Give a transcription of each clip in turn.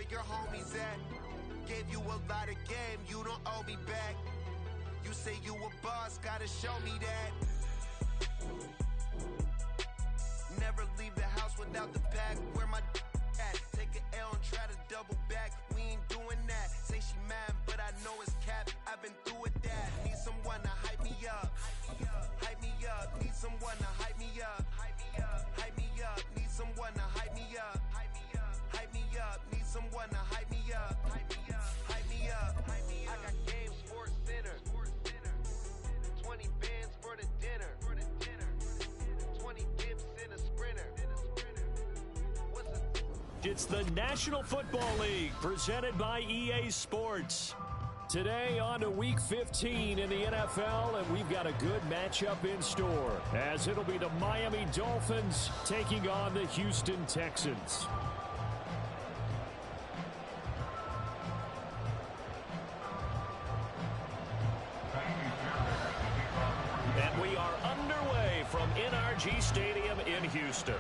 where your homies at. Gave you a lot of game, you don't owe me back. You say you a boss, gotta show me that. Never leave the house without the pack. Where my at? Take an L and try to double back. We ain't doing that. Say she mad, but I know it's cap. I've been through with that. Need someone to hype me up. Hype me up. Need someone to hype me up. Hype me up. Need someone to hype me up. Hype me up. Need someone to hype me up. Hype me up. I got Game Sports Center. 20 bands for the dinner. 20 dips in a sprinter. It's the National Football League presented by EA Sports. Today on to Week 15 in the NFL, and we've got a good matchup in store, as it'll be the Miami Dolphins taking on the Houston Texans. And we are underway from NRG Stadium in Houston.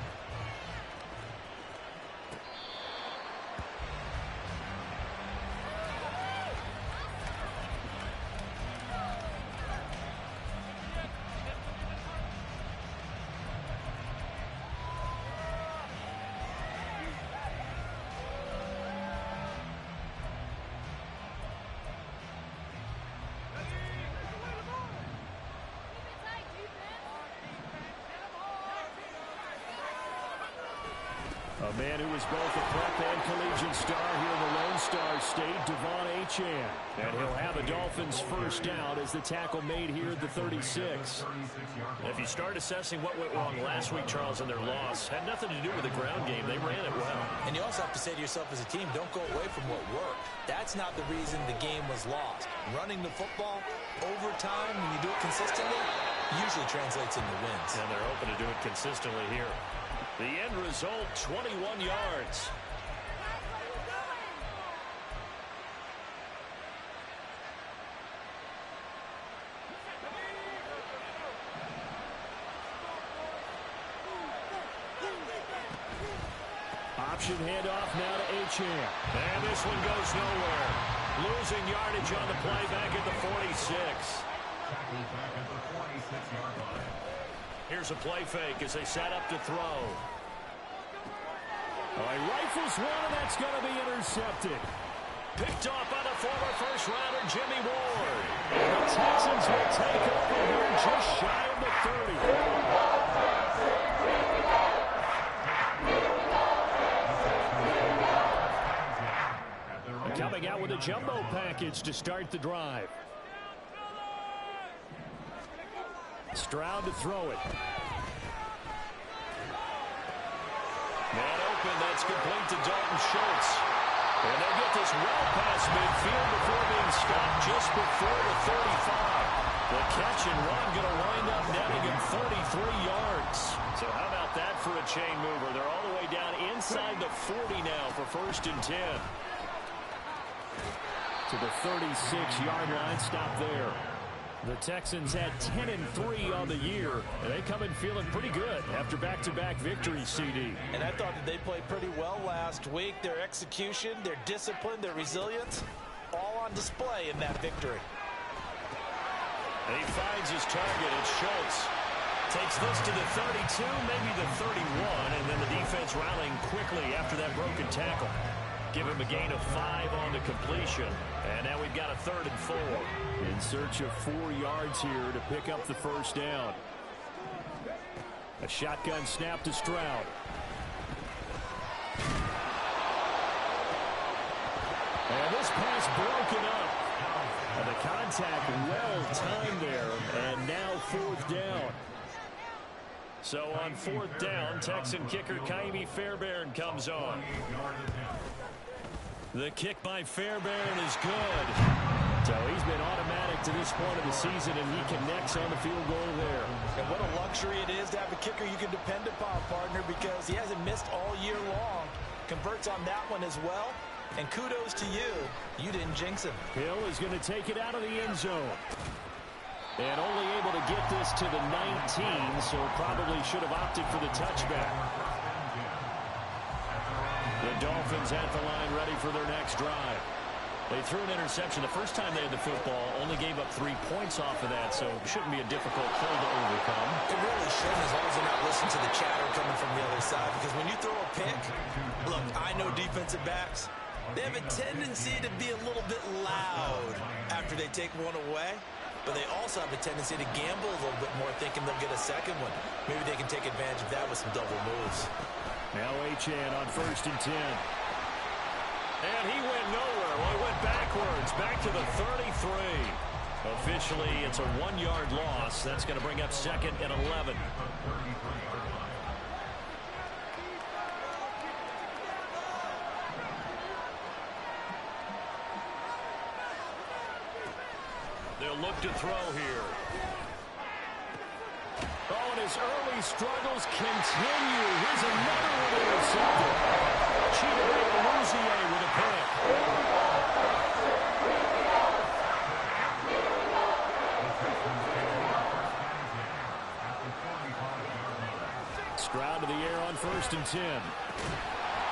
A man who was both a prep and collegiate star here in the Lone Star State, Devon Achane. And he'll have a Dolphins first down as the tackle made here at the 36. If you start assessing what went wrong last week, Charles, in their loss, had nothing to do with the ground game. They ran it well. And you also have to say to yourself as a team, don't go away from what worked. That's not the reason the game was lost. Running the football, overtime, when you do it consistently, usually translates into wins. And they're hoping to do it consistently here. The end result, 21 yards. Option handoff now to Achane. And this one goes nowhere. Losing yardage on the play back at the 46. Back at the 46-yard line. Here's a play fake as they set up to throw. Oh, he rifles one, and that's going to be intercepted. Picked off by the former first-rounder Jimmy Ward. And the Texans will take over here just shy of the 30. Coming out with a jumbo package to start the drive. Stroud to throw it. Man open, that's complete to Dalton Schultz. And they get this well past midfield before being stopped just before the 35. The catch and run going to wind up netting him 33 yards. So how about that for a chain mover? They're all the way down inside the 40 now for 1st and 10. To the 36-yard line, stop there. The Texans had 10-3 on the year, and they come in feeling pretty good after back-to-back victories, CD. And I thought that they played pretty well last week. Their execution, their discipline, their resilience, all on display in that victory. And he finds his target. It's Schultz. Takes this to the 32, maybe the 31, and then the defense rallying quickly after that broken tackle. Give him a gain of 5 on the completion. And now we've got a 3rd and 4. In search of 4 yards here to pick up the first down. A shotgun snap to Stroud. And this pass broken up. And the contact well timed there. And now 4th down. So on 4th down, Texan kicker Ka'imi Fairbairn comes on. The kick by Fairbairn is good. So he's been automatic to this point of the season, and he connects on the field goal there. And what a luxury it is to have a kicker you can depend upon, partner, because he hasn't missed all year long. Converts on that one as well. And kudos to you. You didn't jinx him. Hill is going to take it out of the end zone. And only able to get this to the 19, so probably should have opted for the touchback. The Dolphins at the line, ready for their next drive. They threw an interception the first time they had the football, only gave up 3 points off of that, so it shouldn't be a difficult hole to overcome. It really shouldn't, as long as they're not listening to the chatter coming from the other side, because when you throw a pick, look, I know defensive backs, they have a tendency to be a little bit loud after they take one away, but they also have a tendency to gamble a little bit more, thinking they'll get a second one. Maybe they can take advantage of that with some double moves. Now Achane on 1st and 10. And he went nowhere. Well, he went backwards, back to the 33. Officially, it's a 1-yard loss. That's going to bring up 2nd and 11. They'll look to throw here. Oh, and his early struggles continue. Here's another one intercepted. Chidobe Awuzie with a pick. Stroud to the air on 1st and 10.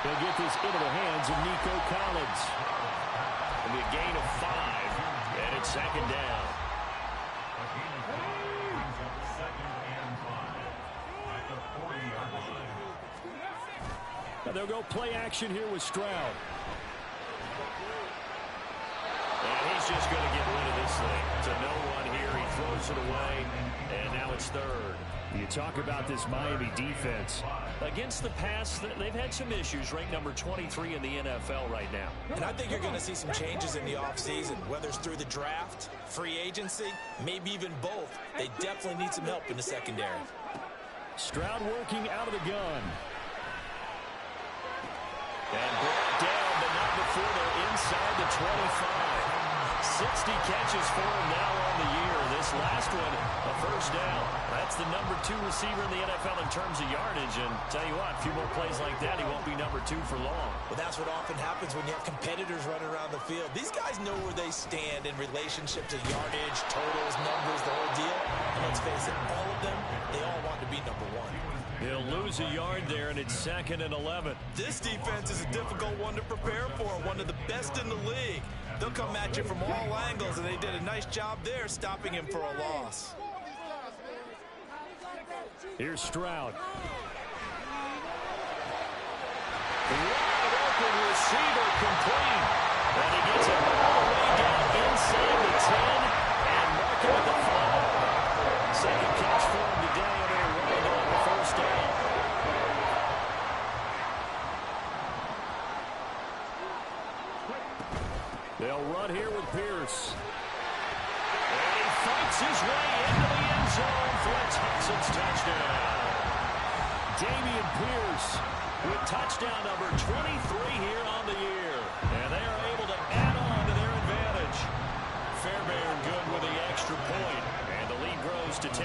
He'll get this into the hands of Nico Collins. It'll be a gain of 5, and it's 2nd down. They'll go play action here with Stroud. And he's just going to get rid of this thing. To no one here. He throws it away. And now it's 3rd. You talk about this Miami defense. Against the pass, they've had some issues. Ranked number 23 in the NFL right now. And I think you're going to see some changes in the offseason, whether it's through the draft, free agency, maybe even both. They definitely need some help in the secondary. Stroud working out of the gun. And brought down, but not before they're inside the 25. 60 catches for him now on the year. This last one, a 1st down. That's the number 2 receiver in the NFL in terms of yardage. And tell you what, a few more plays like that, he won't be number 2 for long. Well, that's what often happens when you have competitors running around the field. These guys know where they stand in relationship to yardage, totals, numbers, the whole deal. And let's face it, all of them, they all want to be number 1. He'll lose a yard there, and it's 2nd and 11. This defense is a difficult one to prepare for, one of the best in the league. They'll come at you from all angles, and they did a nice job there stopping him for a loss. Here's Stroud. Wide open receiver complete. And he gets it all the way down inside the 10 and mark it at the 5. Second catch for him today, and they're running on the 1st down. They'll run here with Pierce. And he fights his way into the end zone for a Texans touchdown. Dameon Pierce with touchdown number 23 here on the year. And they are able to add on to their advantage. Fairbairn good with the extra point. And the lead grows to 10-0.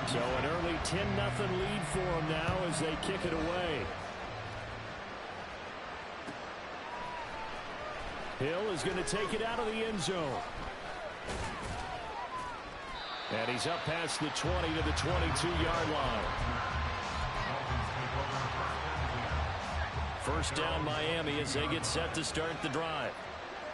So an early 10-0 lead for them now as they kick it away. Hill is going to take it out of the end zone. And he's up past the 20 to the 22-yard line. 1st down Miami as they get set to start the drive.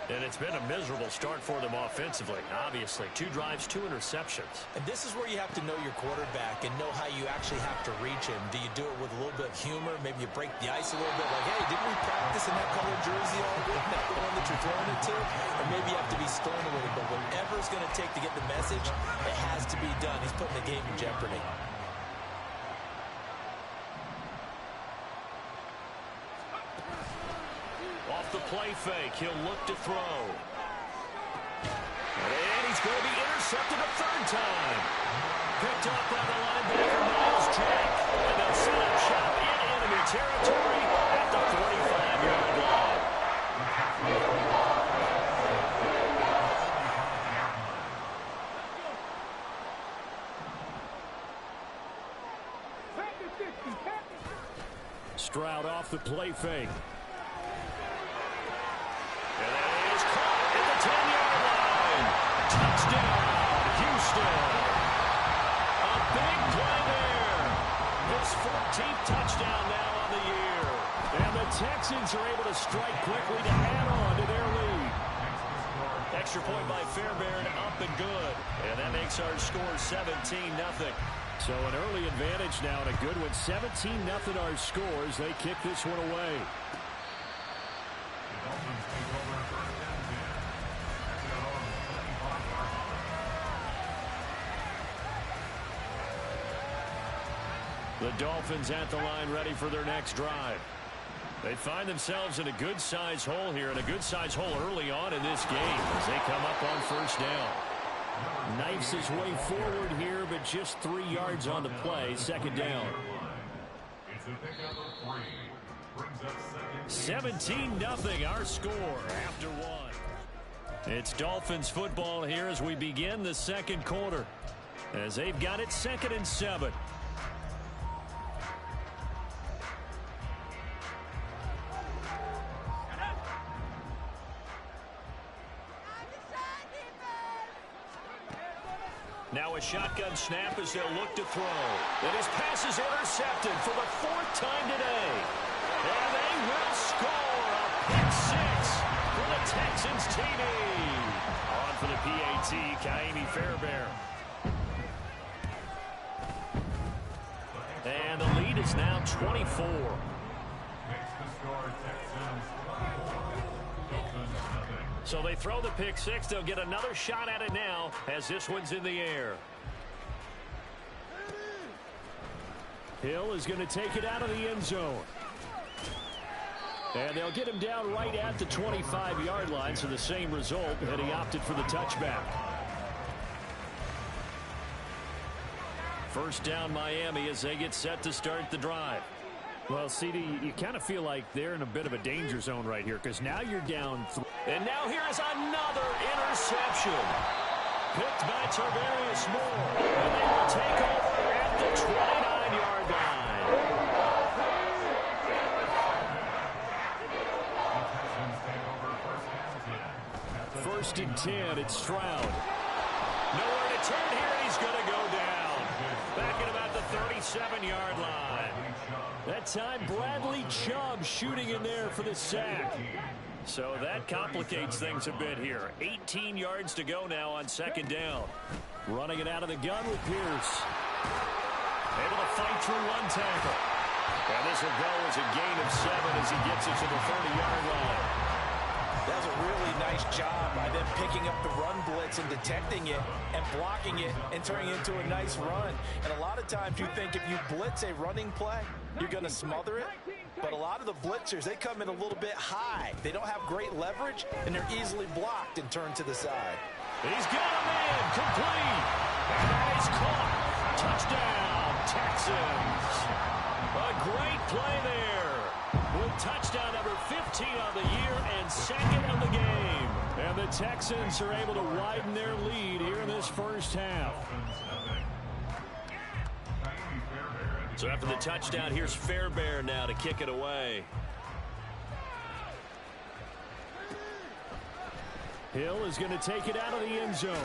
And it's been a miserable start for them offensively. Obviously, 2 drives, 2 interceptions. And this is where you have to know your quarterback and know how you actually have to reach him. Do you do it with a little bit of humor? Maybe you break the ice a little bit, like, hey, didn't we practice in that colored jersey all week? That's the one that you're throwing it to? Or maybe you have to be stern with it. But whatever it's going to take to get the message, it has to be done. He's putting the game in jeopardy. The play fake. He'll look to throw. And he's going to be intercepted a 3rd time. Picked up by the linebacker, Miles Jack. And they'll set up shop in enemy territory at the 45-yard line. Stroud off the play fake. And that is caught at the 10-yard line. Touchdown, Houston. A big play there. This 13th touchdown now on the year. And the Texans are able to strike quickly to add on to their lead. Extra point by Fairbairn, up and good. And that makes our score 17-0. So an early advantage now and a good one. 17-0 our scores. They kick this one away. The Dolphins at the line, ready for their next drive. They find themselves in a good-sized hole here, and a good-sized hole early on in this game as they come up on first down. Knifes his way forward here, but just 3 yards on the play. Second down. 17-0 our score after one. It's Dolphins football here as we begin the second quarter, as they've got it 2nd and 7. Now a shotgun snap as they'll look to throw. And his pass is intercepted for the 4th time today. And they will score a pick 6 for the Texans TD. On for the PAT, Ka'imi Fairbairn. And the lead is now 24. So they throw the pick 6. They'll get another shot at it now as this one's in the air. Hill is going to take it out of the end zone. And they'll get him down right at the 25-yard line, so the same result, and he opted for the touchback. First down Miami as they get set to start the drive. Well, CD, you kind of feel like they're in a bit of a danger zone right here because now you're down 3. And now here is another interception. Picked by Tarvarius Moore. And they will take over at the 29-yard line. First and 10, it's Stroud. Nowhere to turn here, and he's going to go down. Back at about the 37-yard line. That time, Bradley Chubb shooting in there for the sack. So that complicates things a bit here. 18 yards to go now on second down. Running it out of the gun with Pierce. Able to fight through one tackle. And this will go as a gain of 7 as he gets it to the 30-yard line. That was a really nice job by them picking up the run blitz and detecting it and blocking it and turning it into a nice run. And a lot of times you think if you blitz a running play, you're going to smother it. But a lot of the blitzers, they come in a little bit high. They don't have great leverage, and they're easily blocked and turned to the side. He's got a man complete. And he's caught. Touchdown, Texans. A great play there. With touchdown number 15 on the year and 2nd of the game. And the Texans are able to widen their lead here in this first half. So after the touchdown, here's Fairbairn now to kick it away. Hill is going to take it out of the end zone.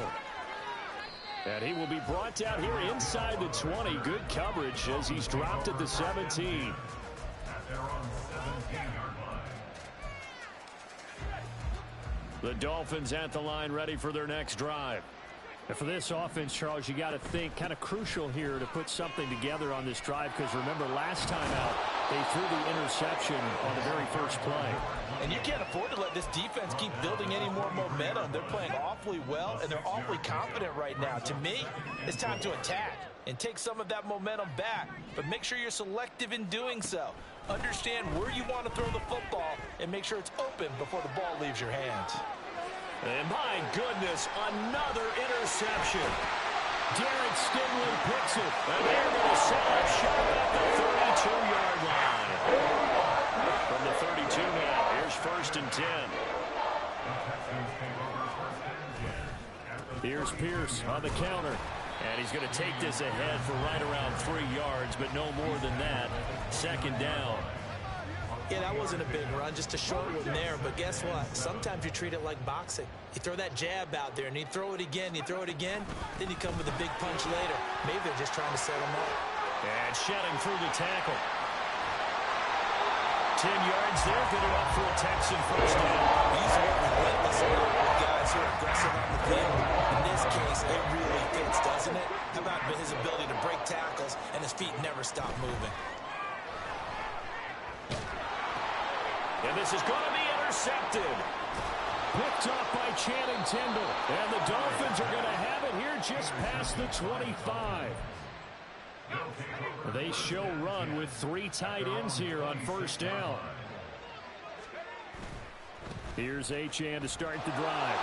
And he will be brought down here inside the 20. Good coverage as he's dropped at the 17. The Dolphins at the line ready for their next drive. And for this offense, Charles, you got to think kind of crucial here to put something together on this drive because remember last time out they threw the interception on the very first play. And you can't afford to let this defense keep building any more momentum. They're playing awfully well and they're awfully confident right now. To me, it's time to attack and take some of that momentum back. But make sure you're selective in doing so. Understand where you want to throw the football and make sure it's open before the ball leaves your hands. And my goodness, another interception. Derek Stingley picks it. And they're going to set up shop at the 32-yard line. From the 32 now, here's first and 10. Here's Pierce on the counter. And he's going to take this ahead for right around 3 yards, but no more than that. Second down. Yeah, that wasn't a big run, just a short one there. But guess what? Sometimes you treat it like boxing. You throw that jab out there, and you throw it again, then you come with a big punch later. Maybe they're just trying to set him up. And shedding through the tackle. 10 yards there, good enough for a Texan first down. He's relentless with guys who are aggressive on the field. In this case, it really fits, doesn't it? How about his ability to break tackles and his feet never stop moving? And this is going to be intercepted. Picked up by Channing Tindall. And the Dolphins are going to have it here just past the 25. They show run with 3 tight ends here on first down. Here's Achane to start the drive.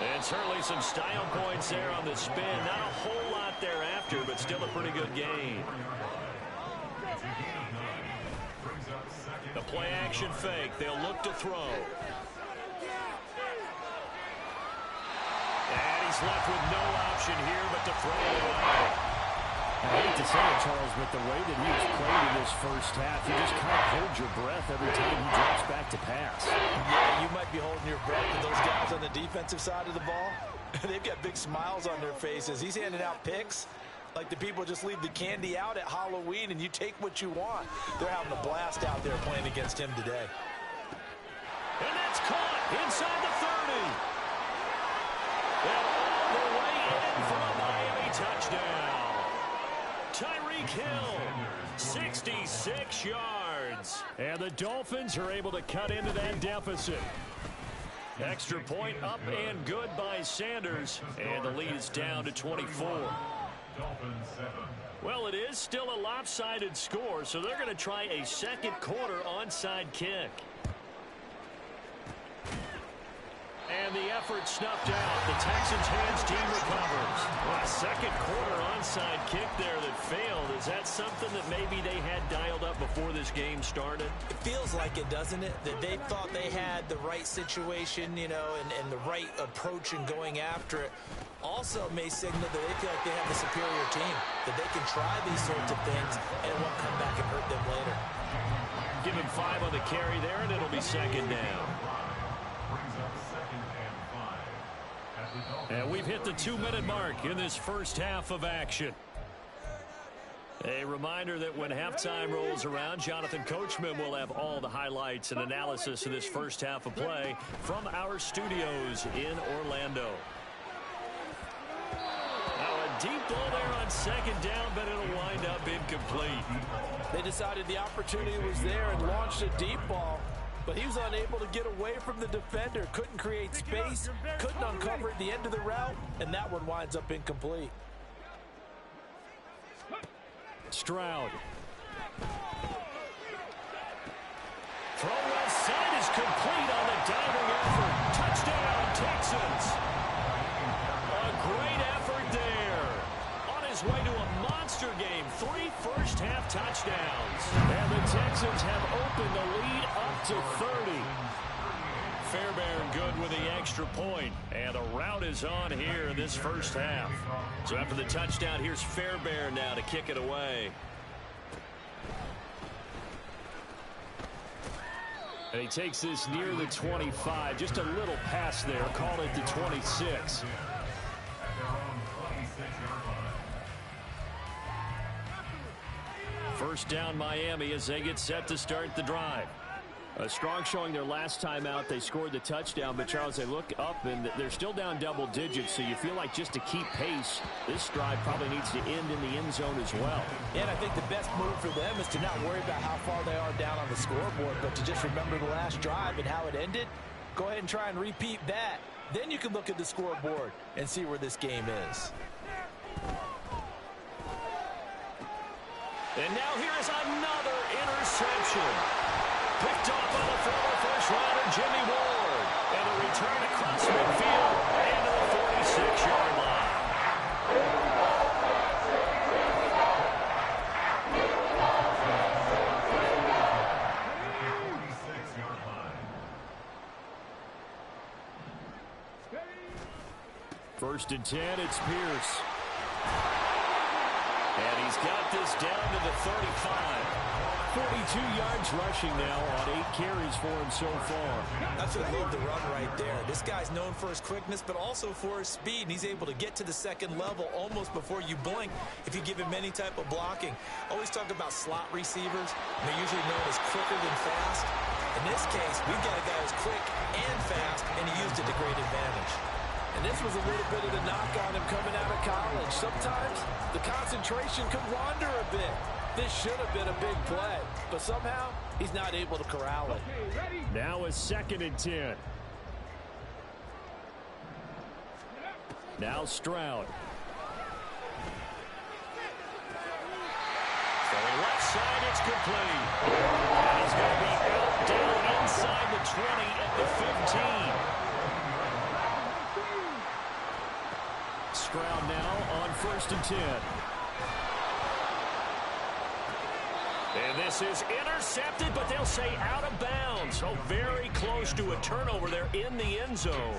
And certainly some style points there on the spin. Not a whole lot thereafter, but still a pretty good game. The play action fake. They'll look to throw. And he's left with no option here but to throw it away. I hate to say it, Charles, but the way that he has played in this first half, you just kind of hold your breath every time he drops back to pass. Yeah, you might be holding your breath with those guys on the defensive side of the ball. They've got big smiles on their faces. He's handing out picks like the people just leave the candy out at Halloween and you take what you want. They're having a blast out there playing against him today. And that's caught inside the 30. And all the way in for a Miami touchdown. Tyreek Hill, 66 yards. And the Dolphins are able to cut into that deficit. Extra point up and good by Sanders. And the lead is down to 24. Well, it is still a lopsided score, so they're going to try a second quarter onside kick. And the effort snuffed out. The Texans' hands team recovers. Well, a second quarter onside kick there that failed. Is that something that maybe they had dialed up before this game started? It feels like it, doesn't it? That they thought they had the right situation, you know, and the right approach in going after it. Also may signal that they feel like they have the superior team, that they can try these sorts of things and it won't come back and hurt them later. Give him 5 on the carry there, and it'll be second down. And we've hit the 2-minute mark in this first half of action. A reminder that when halftime rolls around, Jonathan Coachman will have all the highlights and analysis of this first half of play from our studios in Orlando. Now a deep ball there on second down, but it'll wind up incomplete. They decided the opportunity was there and launched a deep ball. But he was unable to get away from the defender. Couldn't create space. Couldn't uncover at the end of the route. And that one winds up incomplete. Stroud. Throw left side is complete on the diving effort. Touchdown, Texans. A great effort there. On his way to a monster game. 3 first-half touchdowns. And the Texans have opened the lead up to 30. Fairbairn good with the extra point. And the route is on here in this first half. So after the touchdown, here's Fairbairn now to kick it away. And he takes this near the 25. Just a little pass there. Call it the 26. First down Miami as they get set to start the drive. A strong showing their last time out. They scored the touchdown, but Charles, they look up and they're still down double digits, so you feel like just to keep pace, this drive probably needs to end in the end zone as well. And I think the best move for them is to not worry about how far they are down on the scoreboard, but to just remember the last drive and how it ended. Go ahead and try and repeat that. Then you can look at the scoreboard and see where this game is. And now here is another interception. Picked off by the former first-rounder Jimmy Ward. And a return across midfield and to the 46-yard line. First and 10, it's Pierce. And he's got this down to the 35. 42 yards rushing now on 8 carries for him so far. That's what I love the run right there. This guy's known for his quickness, but also for his speed. And he's able to get to the second level almost before you blink if you give him any type of blocking. Always talk about slot receivers. They're usually known as quicker than fast. In this case, we've got a guy who's quick and fast, and he used it to great advantage. And this was a little bit of the knock on him coming out of college. Sometimes the concentration can wander a bit. This should have been a big play, but somehow he's not able to corral it. Now a 2nd and 10. Now Stroud. From left side, it's complete. And he's going to be out down inside the 20 at the 15. Stroud now on 1st and 10. And this is intercepted, but they'll say out of bounds. So very close to a turnover there in the end zone.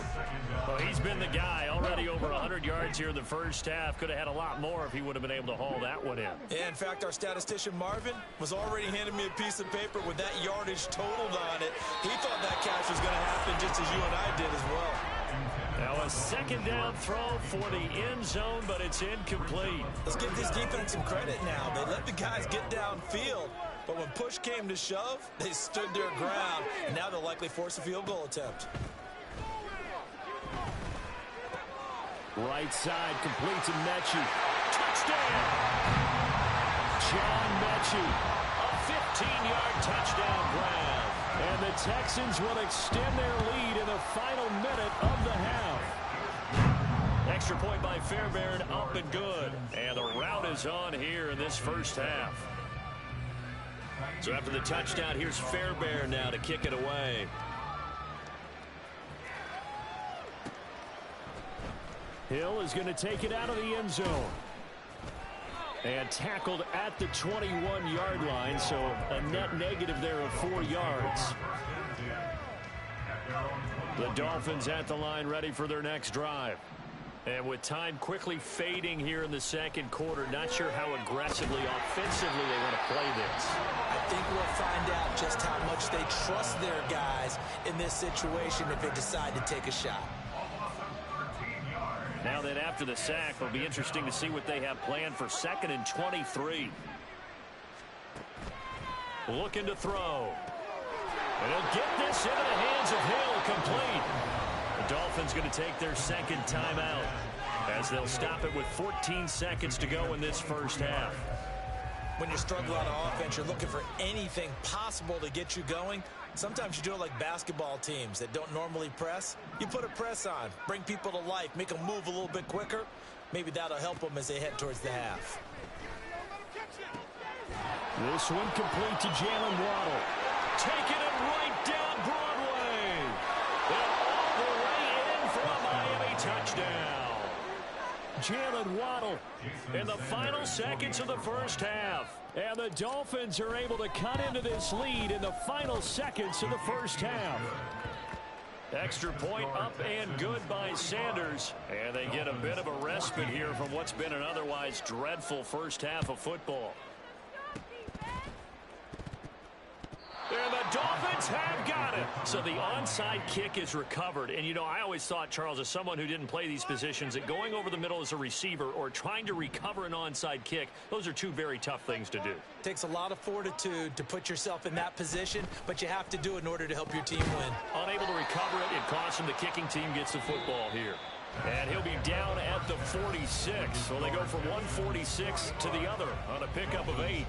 Well, he's been the guy already over 100 yards here in the first half. Could have had a lot more if he would have been able to haul that one in. Yeah, in fact, our statistician Marvin was already handing me a piece of paper with that yardage totaled on it. He thought that catch was going to happen just as you and I did as well. Now a 2nd down throw for the end zone, but it's incomplete. Let's give this defense some credit now. They let the guys get downfield, but when push came to shove, they stood their ground, and now they'll likely force a field goal attempt. Right side complete to Mechie. Touchdown! John Mechie. A 15-yard touchdown grab. And the Texans will extend their lead in the final minute of the half. Extra point by Fairbairn, up and good. And the route is on here in this first half. So after the touchdown, here's Fairbairn now to kick it away. Hill is going to take it out of the end zone. And tackled at the 21-yard line, so a net negative there of 4 yards. The Dolphins at the line ready for their next drive. And with time quickly fading here in the second quarter, not sure how aggressively, offensively they want to play this. I think we'll find out just how much they trust their guys in this situation if they decide to take a shot. Now then, after the sack, it'll be interesting to see what they have planned for 2nd and 23. Looking to throw. And he'll get this into the hands of Hill, complete. The Dolphins going to take their 2nd timeout as they'll stop it with 14 seconds to go in this first half. When you're struggling on offense, you're looking for anything possible to get you going. Sometimes you do it like basketball teams that don't normally press. You put a press on, bring people to life, make them move a little bit quicker. Maybe that'll help them as they head towards the half. This one complete to Jalen Waddle. Taking it right down Broadway. And all the way in for a Miami touchdown. Jalen Waddle in the final seconds of the first half. And the Dolphins are able to cut into this lead in the final seconds of the first half. Extra point up and good by Sanders. And they get a bit of a respite here from what's been an otherwise dreadful first half of football. And the Dolphins have got it. So the onside kick is recovered. And, you know, I always thought, Charles, as someone who didn't play these positions, that going over the middle as a receiver or trying to recover an onside kick, those are two very tough things to do. Takes a lot of fortitude to put yourself in that position, but you have to do it in order to help your team win. Unable to recover it, it costs him. The kicking team gets the football here. And he'll be down at the 46. So they go from 146 to the other on a pickup of 8.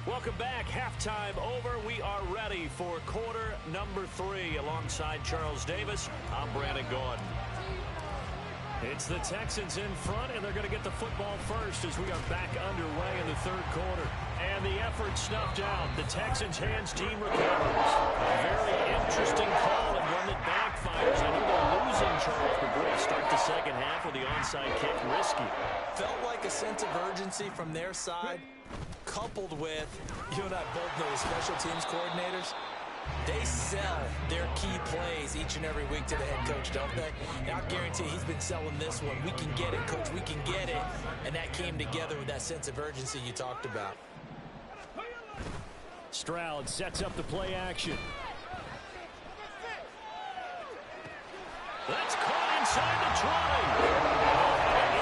Welcome back. Halftime over. We are ready for quarter number 3. Alongside Charles Davis, I'm Brandon Gordon. It's the Texans in front, and they're going to get the football first as we are back underway in the third quarter. And the effort snuffed out. The Texans' hands team recovers. A very interesting call and one that backfires. I know they're losing, Charles, but boy, start the second half with the onside kick risky. Felt like a sense of urgency from their side, coupled with, you and I both know the special teams coordinators, They sell their key plays each and every week to the head coach, don't they? And I guarantee he's been selling this one. We can get it, coach. We can get it. And that came together with that sense of urgency you talked about. Stroud sets up the play action. That's caught inside the 20.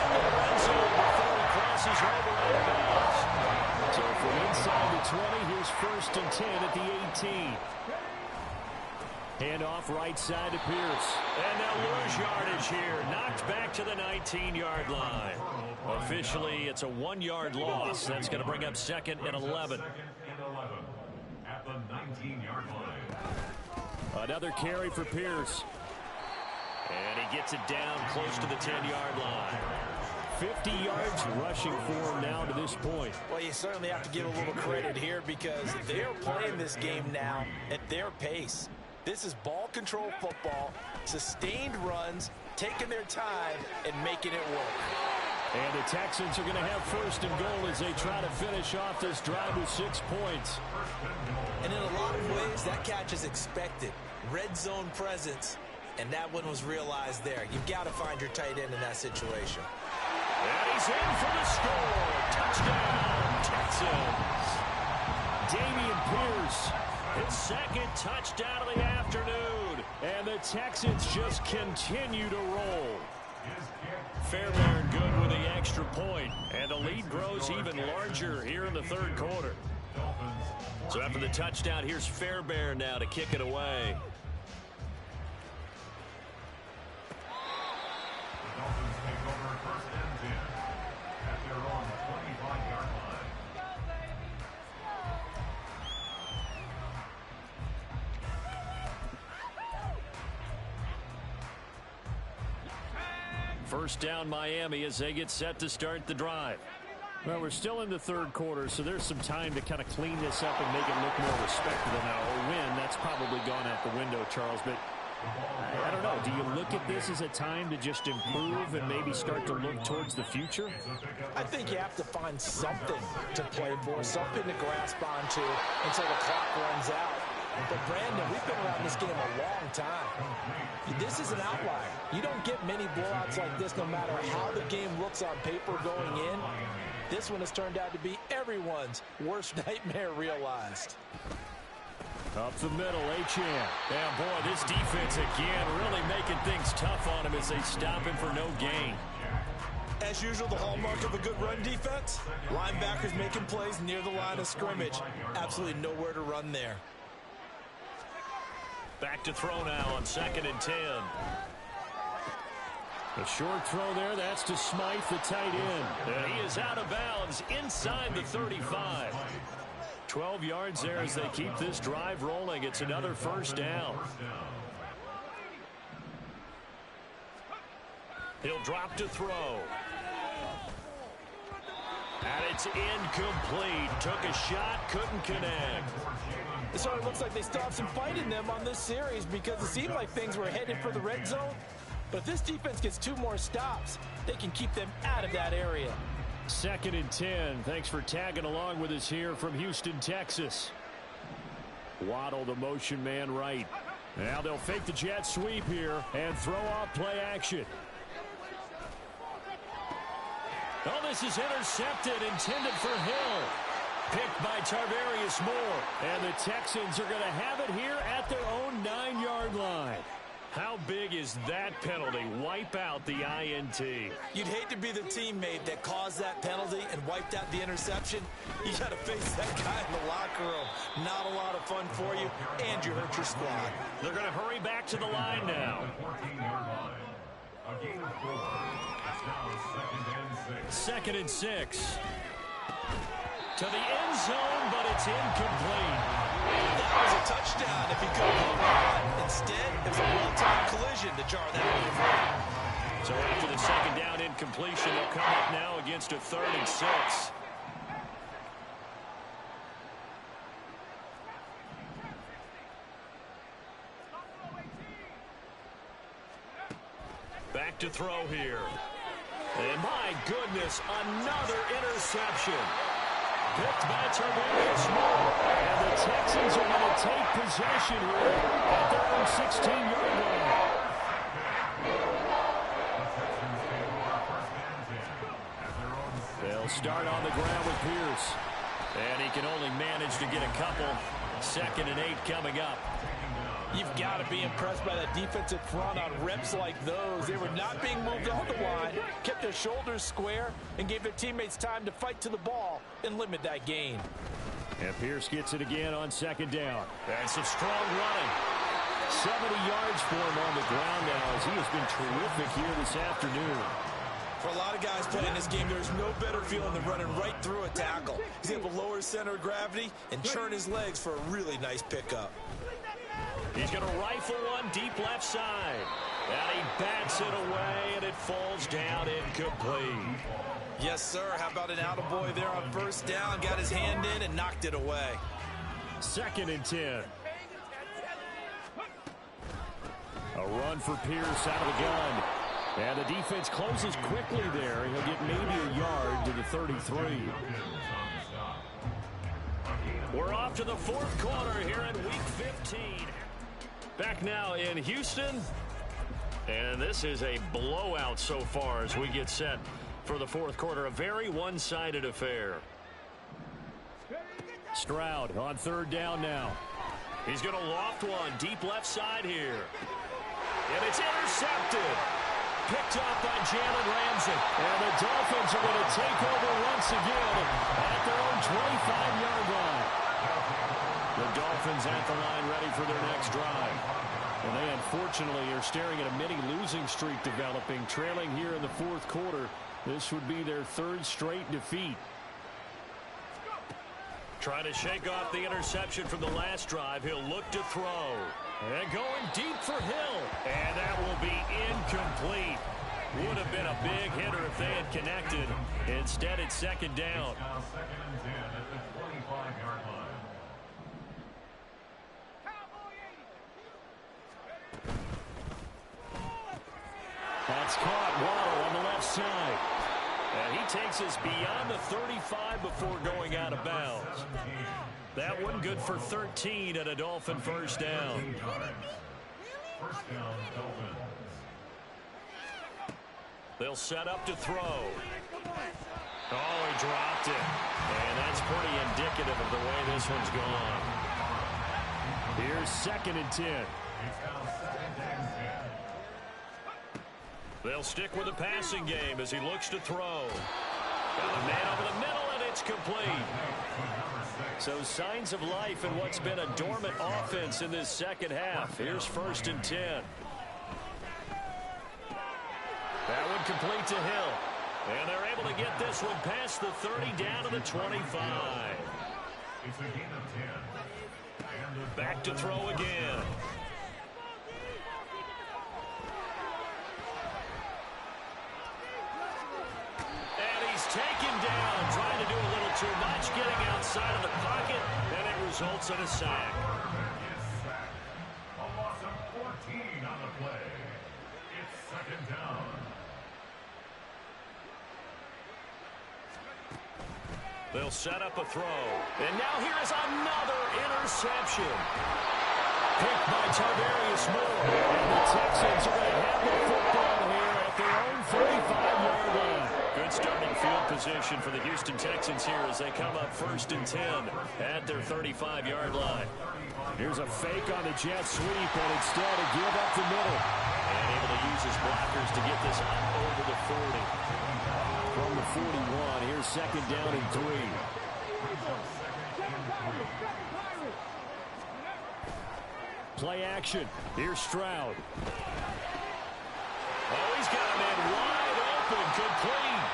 In the red zone before he crosses over out of bounds. So from inside the 20, here's 1st and 10 at the 18. Handoff right side to Pierce. And they'll lose yardage here. Knocked back to the 19-yard line. Officially, it's a 1-yard loss. That's going to bring up 2nd and 11. At the 19-yard line. Another carry for Pierce. And he gets it down close to the 10-yard line. 50 yards rushing for him now to this point. Well, you certainly have to give a little credit here because they're playing this game now at their pace. This is ball control football, sustained runs, taking their time, and making it work. And the Texans are going to have 1st and goal as they try to finish off this drive with 6 points. And in a lot of ways, that catch is expected. Red zone presence, and that one was realized there. You've got to find your tight end in that situation. And he's in for the score. Touchdown, Texans. Dameon Pierce. His 2nd touchdown of the afternoon. And the Texans just continue to roll. Fairbairn good with the extra point. And the lead grows even larger here in the 3rd quarter. So after the touchdown, here's Fairbairn now to kick it away. The Dolphins take over 1st and 10 at their own 25-yard line. First down Miami as they get set to start the drive. Well, we're still in the 3rd quarter, so there's some time to kind of clean this up and make it look more respectable now. Or win, that's probably gone out the window, Charles. But I don't know. Do you look at this as a time to just improve and maybe start to look towards the future? I think you have to find something to play for, something to grasp onto until the clock runs out. But, Brandon, we've been around this game a long time. This is an outlier. You don't get many blowouts like this no matter how the game looks on paper going in. This one has turned out to be everyone's worst nightmare realized. Up the middle, Achane. Yeah, boy, this defense again really making things tough on him as they stop him for no gain. As usual, the hallmark of a good run defense, linebackers making plays near the line of scrimmage. Absolutely nowhere to run there. Back to throw now on 2nd and 10. A short throw there. That's to Smythe, the tight end. And he is out of bounds inside the 35. 12 yards there as they keep this drive rolling. It's another 1st down. He'll drop to throw. And it's incomplete. Took a shot, couldn't connect. It sort of looks like they still have some fight in them on this series because it seemed like things were headed for the red zone. But if this defense gets 2 more stops, they can keep them out of that area. 2nd and 10. Thanks for tagging along with us here from Houston, Texas. Waddle, the motion man right. Now they'll fake the jet sweep here and throw off play action. Oh, this is intercepted, intended for Hill. Picked by Tarvarius Moore. And the Texans are going to have it here at their own 9-yard line. How big is that penalty? Wipe out the INT. You'd hate to be the teammate that caused that penalty and wiped out the interception. You got to face that guy in the locker room. Not a lot of fun for you, and you hurt your squad. They're going to hurry back to the line now. 14-yard line. A gain of 4. It's now 2nd and 6. 2nd and 6. To the end zone, but it's incomplete. That was a touchdown if he could have pulled it. Instead, it was a well-timed collision to jar that one free. So after the 2nd down incompletion, they'll come up now against a 3rd and 6. Back to throw here. And my goodness, another interception. picked by Tarvarius Moore. And the Texans are going to take possession here at their own 16-yard line. They'll start on the ground with Pierce. And he can only manage to get a couple. 2nd and 8 coming up. You've got to be impressed by that defensive front on reps like those. They were not being moved off the line, kept their shoulders square, and gave their teammates time to fight to the ball and limit that gain. And Pierce gets it again on 2nd down. And some strong running. 70 yards for him on the ground now as he has been terrific here this afternoon. For a lot of guys playing this game, there's no better feeling than running right through a tackle. He's able to lower his center of gravity and churn his legs for a really nice pickup. He's going to rifle one deep left side. And he bats it away, and it falls down incomplete. Yes, sir. How about an attaboy there on 1st down? Got his hand in and knocked it away. 2nd and 10. A run for Pierce out of the gun. And the defense closes quickly there. He'll get maybe a yard to the 33. We're off to the 4th quarter here in Week 15. Back now in Houston. And this is a blowout so far as we get set for the 4th quarter. A very one-sided affair. Stroud on 3rd down now. He's going to loft one deep left side here. And it's intercepted. Picked up by Jalen Ramsey. And the Dolphins are going to take over once again at their own 25-yard line. The Dolphins at the line ready for their next drive. And they unfortunately are staring at a mini losing streak developing, trailing here in the 4th quarter. This would be their 3rd straight defeat. Trying to shake off the interception from the last drive. He'll look to throw. And going deep for Hill. And that will be incomplete. Would have been a big hitter if they had connected. Instead, it's 2nd down. Now 2nd and 10 at the 25-yard line. That's caught. Waddle on the left side. And he takes us beyond the 35 before going out of bounds. That one good for 13 and a Dolphin 1st down. 1st down, Dolphins. They'll set up to throw. Oh, he dropped it. And that's pretty indicative of the way this one's gone. Here's 2nd and 10. It's now 2nd and 10. They'll stick with the passing game as he looks to throw. Got a man over the middle, and it's complete. So signs of life in what's been a dormant offense in this 2nd half. Here's 1st and 10. That one complete to Hill. And they're able to get this one past the 30 down to the 25. It's a gain of 10. And Back to throw again. And he's taken down, trying to do a little too much, getting outside of the pocket, and it results in a sack. a loss of 14 on the play. It's 2nd down. They'll set up a throw. And now here is another interception. Picked by Tarvarius Moore. And the Texans are going to have the football here at their own 35-yard line. Good starting field position for the Houston Texans here as they come up 1st and 10 at their 35-yard line. Here's a fake on the jet sweep, and instead a give up the middle. And able to use his blockers to get this up over the 40. From the 41, here's 2nd down and 3. Play action. Here's Stroud. Oh, he's got a man wide open, complete.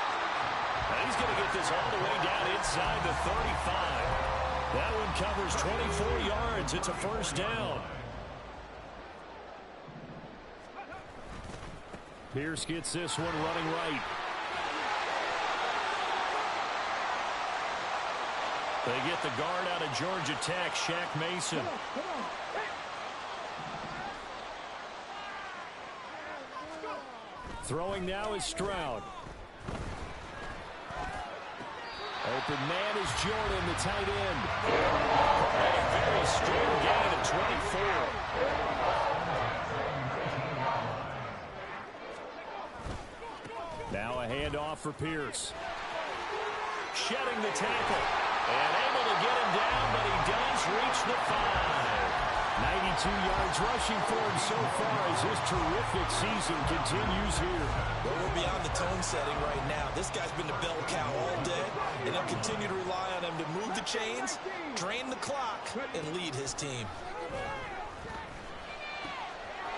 And he's going to get this all the way down inside the 35. That one covers 24 yards. It's a 1st down. Pierce gets this one running right. They get the guard out of Georgia Tech, Shaq Mason. Throwing now is Stroud. Open man is Jordan, the tight end. And a very strong gain of 24. Now a handoff for Pierce. Shedding the tackle. And able to get him down, but he does reach the 5. 92 yards rushing for him so far as his terrific season continues here. Well, we're beyond the tone setting right now. This guy's been the bell cow all day, and they'll continue to rely on him to move the chains, drain the clock, and lead his team.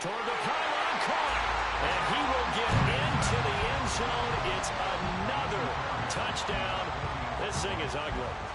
Toward the pylon, caught. And he will get into the end zone. It's another touchdown. This thing is ugly.